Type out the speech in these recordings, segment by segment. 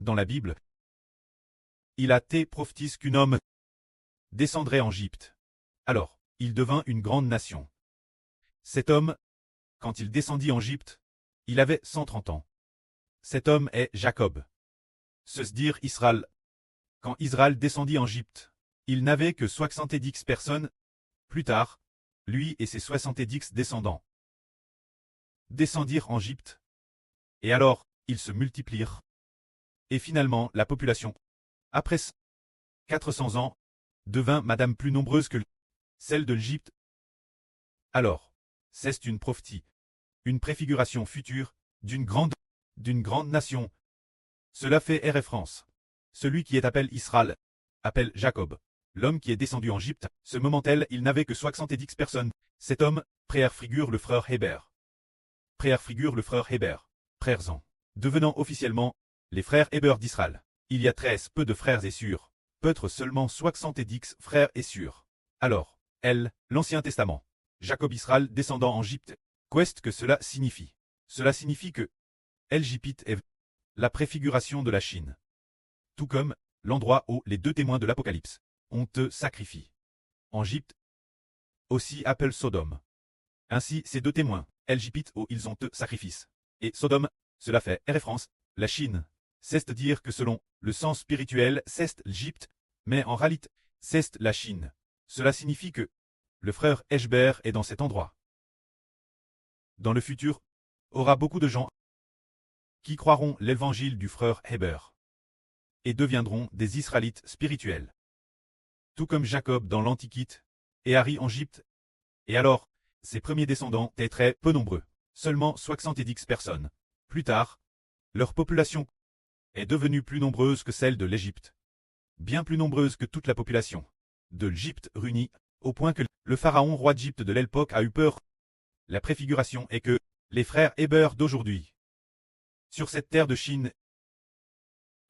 dans la Bible, il a été prophétisé qu'un homme descendrait en Égypte. Alors, il devint une grande nation. Cet homme, quand il descendit en Égypte, il avait 130 ans. Cet homme est Jacob. Se dire Israël. Quand Israël descendit en Égypte, il n'avait que 70 personnes. Plus tard, lui et ses 70 descendants descendirent en Égypte. Et alors, ils se multiplièrent. Et finalement, la population, après 400 ans, devint madame plus nombreuse que celle de l'Égypte. Alors, c'est une prophétie, une préfiguration future, d'une grande nation. Cela fait référence. Celui qui est appelé Israël, appelle Jacob. L'homme qui est descendu en Égypte, ce moment-là, il n'avait que 70 personnes. Cet homme, préfigure le frère Hébert. Préfigure le frère Hébert. Frères en devenant officiellement les frères Hébert d'Israël. Il y a 13 peu de frères et sœurs, peut-être seulement 70 frères et sœurs. Alors, l'Ancien Testament. Jacob Israël descendant en Égypte. Qu'est-ce que cela signifie? Cela signifie que l'Égypte est la préfiguration de la Chine. Tout comme l'endroit où les deux témoins de l'Apocalypse ont te sacrifié. En Égypte, aussi appelle Sodome. Ainsi, ces deux témoins, l'Égypte où ils ont te sacrifice. Et Sodome, cela fait référence, la Chine. C'est-à-dire que selon le sens spirituel, c'est l'Égypte, mais en réalité, c'est la Chine. Cela signifie que le frère Hébert est dans cet endroit. Dans le futur, aura beaucoup de gens qui croiront l'évangile du frère Hébert et deviendront des Israélites spirituels. Tout comme Jacob dans l'Antiquité et Harry en Égypte. Et alors, ses premiers descendants étaient très peu nombreux, seulement 70 personnes. Plus tard, leur population est devenue plus nombreuse que celle de l'Égypte. Bien plus nombreuse que toute la population de l'Égypte réunie, au point que le pharaon roi d'Égypte de l'époque a eu peur. La préfiguration est que les frères Hébert d'aujourd'hui, sur cette terre de Chine,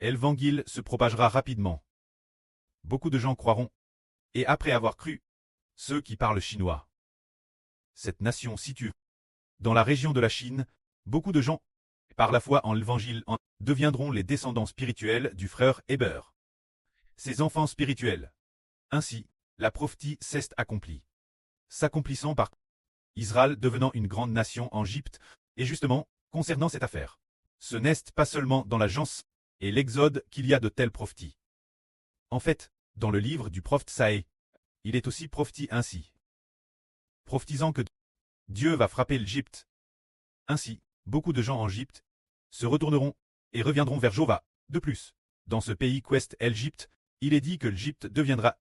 l'évangile se propagera rapidement. Beaucoup de gens croiront, et après avoir cru, ceux qui parlent chinois. Cette nation situe dans la région de la Chine, beaucoup de gens, par la foi en l'évangile, deviendront les descendants spirituels du frère Hébert. Ces enfants spirituels. Ainsi, la prophétie s'est accomplie. S'accomplissant par Israël devenant une grande nation en Égypte, et justement, concernant cette affaire. Ce n'est pas seulement dans l'agence et l'Exode qu'il y a de telles prophéties. En fait, dans le livre du prophète Saé, il est aussi prophétisé ainsi. Prophétisant que Dieu va frapper l'Égypte. Ainsi, beaucoup de gens en Égypte se retourneront et reviendront vers Jova. De plus, dans ce pays qu'est l'Égypte, il est dit que l'Égypte deviendra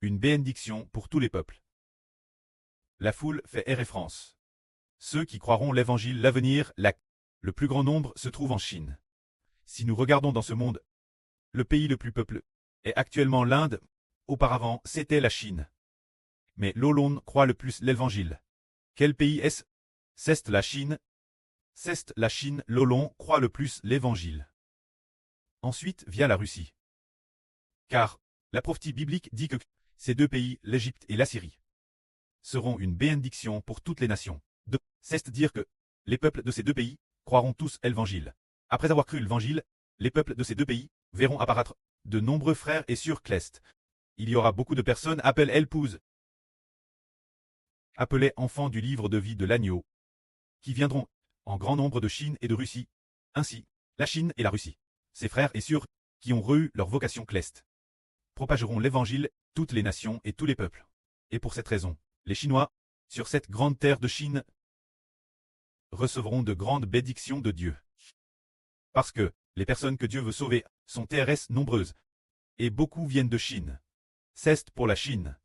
une bénédiction pour tous les peuples. La foule fait référence. Ceux qui croiront l'évangile l'avenir, le plus grand nombre se trouve en Chine. Si nous regardons dans ce monde, le pays le plus peuplé est actuellement l'Inde. Auparavant, c'était la Chine. Mais l'Hollande croit le plus l'évangile. Quel pays est-ce? C'est la Chine. C'est la Chine, l'Hollande croit le plus l'évangile. Ensuite vient la Russie. Car la prophétie biblique dit que ces deux pays, l'Égypte et la Syrie, seront une bénédiction pour toutes les nations. C'est-à-dire que les peuples de ces deux pays croiront tous l'évangile. Après avoir cru l'évangile, les peuples de ces deux pays verront apparaître de nombreux frères et sœurs clestes. Il y aura beaucoup de personnes appelées épouses, appelées enfants du livre de vie de l'agneau, qui viendront en grand nombre de Chine et de Russie. Ainsi, la Chine et la Russie, ces frères et sœurs qui ont eu leur vocation cleste, propageront l'évangile, toutes les nations et tous les peuples. Et pour cette raison, les Chinois, sur cette grande terre de Chine, recevront de grandes bénédictions de Dieu. Parce que les personnes que Dieu veut sauver sont très nombreuses, et beaucoup viennent de Chine. C'est pour la Chine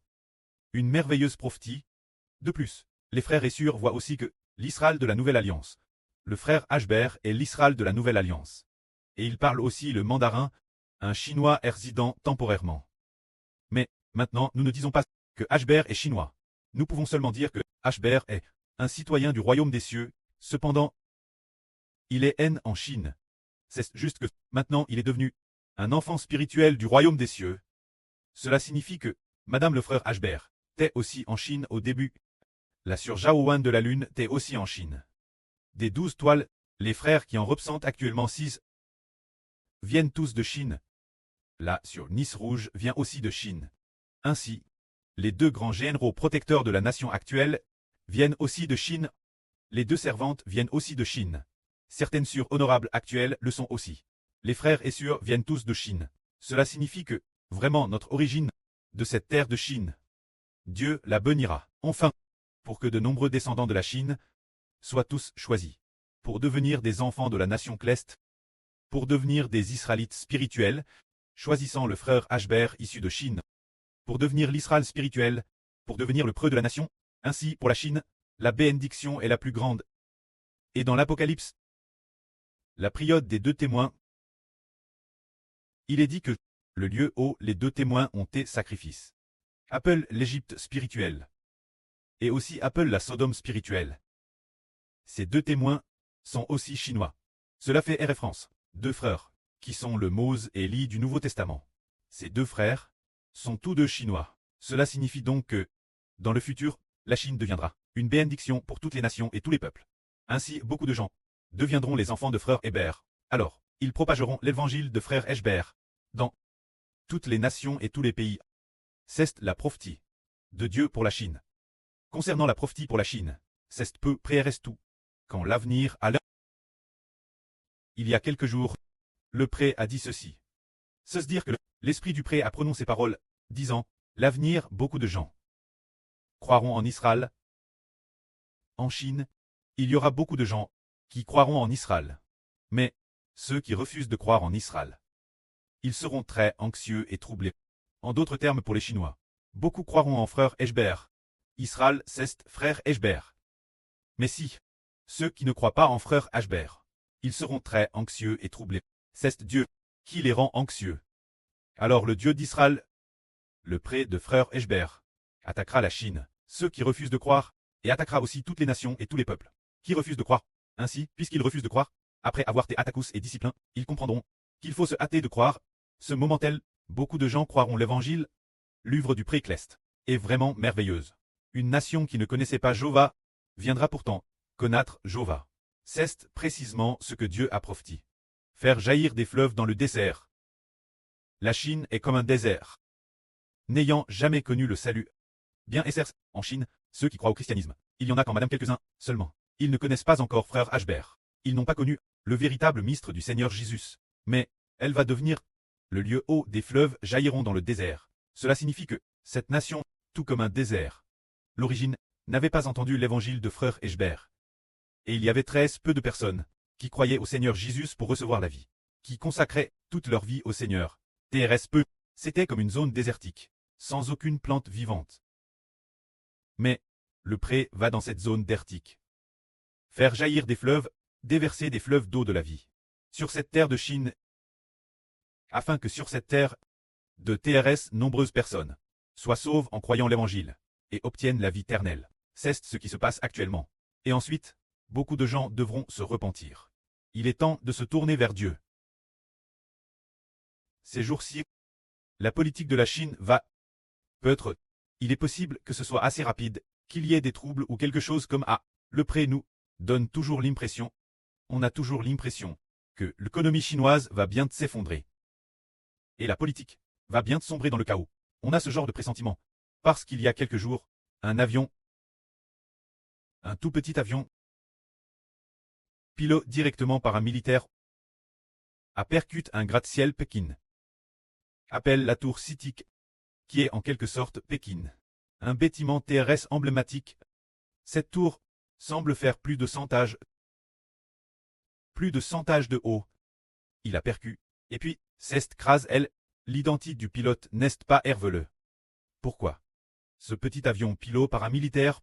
une merveilleuse prophétie. De plus, les frères et sœurs voient aussi que l'Israël de la Nouvelle Alliance, le frère Hébert est l'Israël de la Nouvelle Alliance. Et il parle aussi le mandarin, un Chinois résident temporairement. Mais, maintenant, nous ne disons pas que Hébert est chinois. Nous pouvons seulement dire que Hébert est un citoyen du royaume des cieux. Cependant, il est en Chine. C'est juste que, maintenant, il est devenu un enfant spirituel du royaume des cieux. Cela signifie que, Madame le frère Hébert, t'es aussi en Chine au début. La sœur Zhaowan de la Lune t'es aussi en Chine. Des 12 toiles, les frères qui en représentent actuellement 6 viennent tous de Chine. Là, sur Nice rouge, vient aussi de Chine. Ainsi, les deux grands généraux protecteurs de la nation actuelle viennent aussi de Chine. Les deux servantes viennent aussi de Chine. Certaines sœurs honorables actuelles le sont aussi. Les frères et sœurs viennent tous de Chine. Cela signifie que, vraiment, notre origine de cette terre de Chine, Dieu la bénira. Enfin, pour que de nombreux descendants de la Chine soient tous choisis, pour devenir des enfants de la nation céleste, pour devenir des Israélites spirituels, choisissant le frère Ashbert issu de Chine, pour devenir l'Israël spirituel, pour devenir le preux de la nation. Ainsi, pour la Chine, la bénédiction est la plus grande. Et dans l'Apocalypse, la période des deux témoins, il est dit que le lieu où les deux témoins ont été sacrifices appelle l'Égypte spirituelle, et aussi appelle la Sodome spirituelle. Ces deux témoins sont aussi chinois. Cela fait référence, deux frères, qui sont le Mose et Élie du Nouveau Testament. Ces deux frères sont tous deux chinois. Cela signifie donc que, dans le futur, la Chine deviendra une bénédiction pour toutes les nations et tous les peuples. Ainsi, beaucoup de gens deviendront les enfants de frère Hébert. Alors, ils propageront l'évangile de frère Hébert dans toutes les nations et tous les pays. C'est la prophétie de Dieu pour la Chine. Concernant la prophétie pour la Chine, c'est peu près tout. Quand l'avenir a l'heure. Il y a quelques jours, le pré a dit ceci. C'est dire que l'esprit du pré a prononcé paroles, disant, l'avenir, beaucoup de gens croiront en Israël. En Chine, il y aura beaucoup de gens qui croiront en Israël. Mais, ceux qui refusent de croire en Israël, ils seront très anxieux et troublés. En d'autres termes pour les Chinois, beaucoup croiront en frère Hébert. Israël, c'est frère Hébert. Mais si, ceux qui ne croient pas en frère Hébert, ils seront très anxieux et troublés. C'est Dieu qui les rend anxieux. Alors le Dieu d'Israël, le pré de frère Hébert, attaquera la Chine, ceux qui refusent de croire, et attaquera aussi toutes les nations et tous les peuples qui refusent de croire. Ainsi, puisqu'ils refusent de croire, après avoir été attaqués et disciplinés, ils comprendront qu'il faut se hâter de croire. Ce moment tel, beaucoup de gens croiront l'évangile. L'œuvre du pré céleste est vraiment merveilleuse. Une nation qui ne connaissait pas Jéhovah viendra pourtant connaître Jéhovah. C'est précisément ce que Dieu a prophétisé. Faire jaillir des fleuves dans le désert. La Chine est comme un désert, n'ayant jamais connu le salut. Bien exerce, en Chine, ceux qui croient au christianisme. Il y en a quand madame quelques-uns, seulement. Ils ne connaissent pas encore frère Hébert. Ils n'ont pas connu le véritable ministre du Seigneur Jésus. Mais, elle va devenir le lieu où des fleuves jailliront dans le désert. Cela signifie que, cette nation, tout comme un désert, l'origine, n'avait pas entendu l'évangile de frère Hébert. Et il y avait très peu de personnes qui croyaient au Seigneur Jésus pour recevoir la vie, qui consacraient toute leur vie au Seigneur. TRS peu, c'était comme une zone désertique, sans aucune plante vivante. Mais, le pré va dans cette zone désertique. Faire jaillir des fleuves, déverser des fleuves d'eau de la vie. Sur cette terre de Chine, afin que sur cette terre, de TRS nombreuses personnes soient sauves en croyant l'évangile, et obtiennent la vie éternelle. C'est ce qui se passe actuellement. Et ensuite, beaucoup de gens devront se repentir. Il est temps de se tourner vers Dieu. Ces jours-ci, la politique de la Chine va peut-être. Il est possible que ce soit assez rapide, qu'il y ait des troubles ou quelque chose comme le pré nous donne toujours l'impression, on a toujours l'impression, que l'économie chinoise va bien s'effondrer. Et la politique va bien sombrer dans le chaos. On a ce genre de pressentiment. Parce qu'il y a quelques jours, un avion, un tout petit avion, piloté directement par un militaire, a percuté un gratte-ciel Pékin. Appelle la tour Citique, qui est en quelque sorte Pékin. Un bâtiment TRS emblématique. Cette tour semble faire plus de 100 âges. Plus de 100 âges de haut. Il a percu. Et puis, c'est crase elle. L'identique du pilote n'est pas herveleux. Pourquoi ce petit avion piloté par un militaire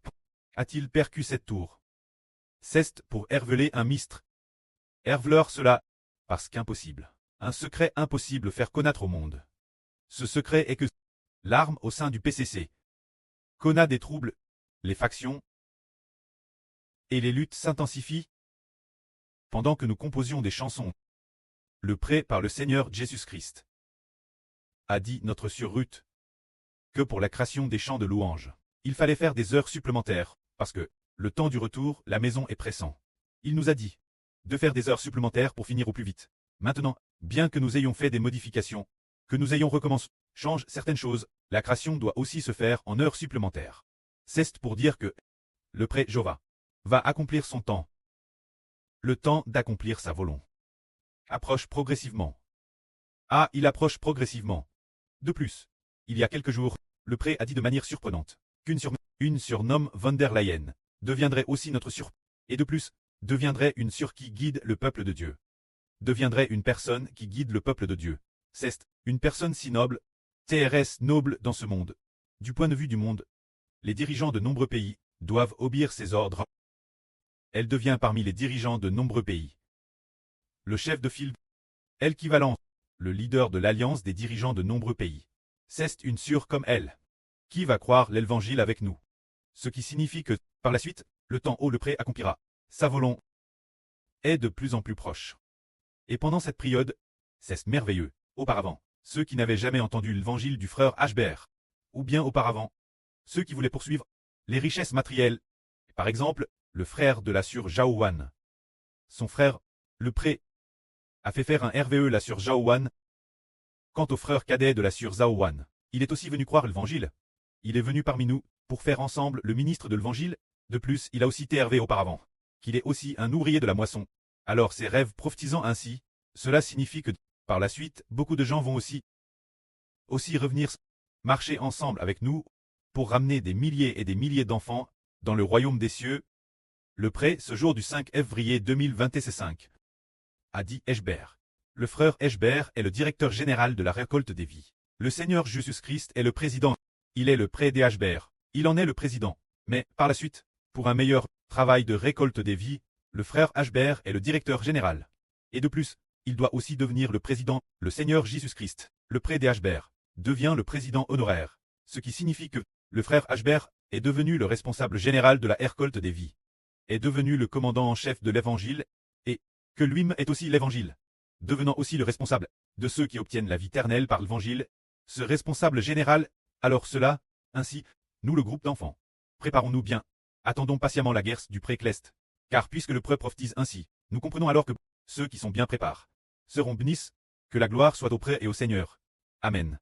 a-t-il percu cette tour? C'est pour herveler un mistre. Herveleur cela, parce qu'impossible. Un secret impossible faire connaître au monde. Ce secret est que l'arme au sein du PCC connaît des troubles, les factions et les luttes s'intensifient. Pendant que nous composions des chansons, le pré par le Seigneur Jésus-Christ a dit notre sœur Ruth que pour la création des chants de louange, il fallait faire des heures supplémentaires, parce que, le temps du retour, la maison est pressant. Il nous a dit de faire des heures supplémentaires pour finir au plus vite. Maintenant, bien que nous ayons fait des modifications, que nous ayons recommencé, change certaines choses, la création doit aussi se faire en heures supplémentaires. C'est pour dire que le pré Jova va accomplir son temps. Le temps d'accomplir sa volonté approche progressivement. Ah, il approche progressivement. De plus, il y a quelques jours, le pré a dit de manière surprenante qu'une surnomme von der Leyen deviendrait aussi notre et de plus, deviendrait une qui guide le peuple de Dieu. Deviendrait une personne qui guide le peuple de Dieu. C'est une personne si noble, TRS noble dans ce monde. Du point de vue du monde, les dirigeants de nombreux pays doivent obéir ses ordres. Elle devient parmi les dirigeants de nombreux pays. Le chef de file, l'équivalent, le leader de l'alliance des dirigeants de nombreux pays. C'est une comme elle. Qui va croire l'évangile avec nous? Ce qui signifie que, par la suite, le temps où le pré accomplira sa volonté est de plus en plus proche. Et pendant cette période, c'est merveilleux. Auparavant, ceux qui n'avaient jamais entendu l'évangile du frère Ashbert, ou bien auparavant, ceux qui voulaient poursuivre les richesses matérielles, par exemple, le frère de la sur Jaowan. Son frère, le pré, a fait faire un RVE la sur Jaowan. Quant au frère cadet de la sur Zaowan, il est aussi venu croire l'évangile. Il est venu parmi nous pour faire ensemble le ministre de l'évangile. De plus, il a aussi TRV auparavant, qu'il est aussi un ouvrier de la moisson. Alors ses rêves prophétisant ainsi, cela signifie que, par la suite, beaucoup de gens vont aussi revenir marcher ensemble avec nous pour ramener des milliers et des milliers d'enfants dans le royaume des cieux. Le pré, ce jour du 5 février 2025, a dit Ashbert. Le frère Ashbert est le directeur général de la récolte des vies. Le Seigneur Jésus-Christ est le président. Il est le pré des Ashbert. Il en est le président. Mais, par la suite, pour un meilleur travail de récolte des vies, le frère Ashbert est le directeur général. Et de plus, il doit aussi devenir le président. Le Seigneur Jésus-Christ, le pré des Ashbert, devient le président honoraire. Ce qui signifie que le frère Ashbert est devenu le responsable général de la récolte des vies. Est devenu le commandant en chef de l'évangile, et que lui-même est aussi l'évangile. Devenant aussi le responsable de ceux qui obtiennent la vie éternelle par l'évangile, ce responsable général, alors cela, ainsi, nous le groupe d'enfants. Préparons-nous bien, attendons patiemment la guerre du pré-cleste. Car puisque le pré prophétise ainsi, nous comprenons alors que ceux qui sont bien préparés seront bénis, que la gloire soit au pré et au Seigneur. Amen.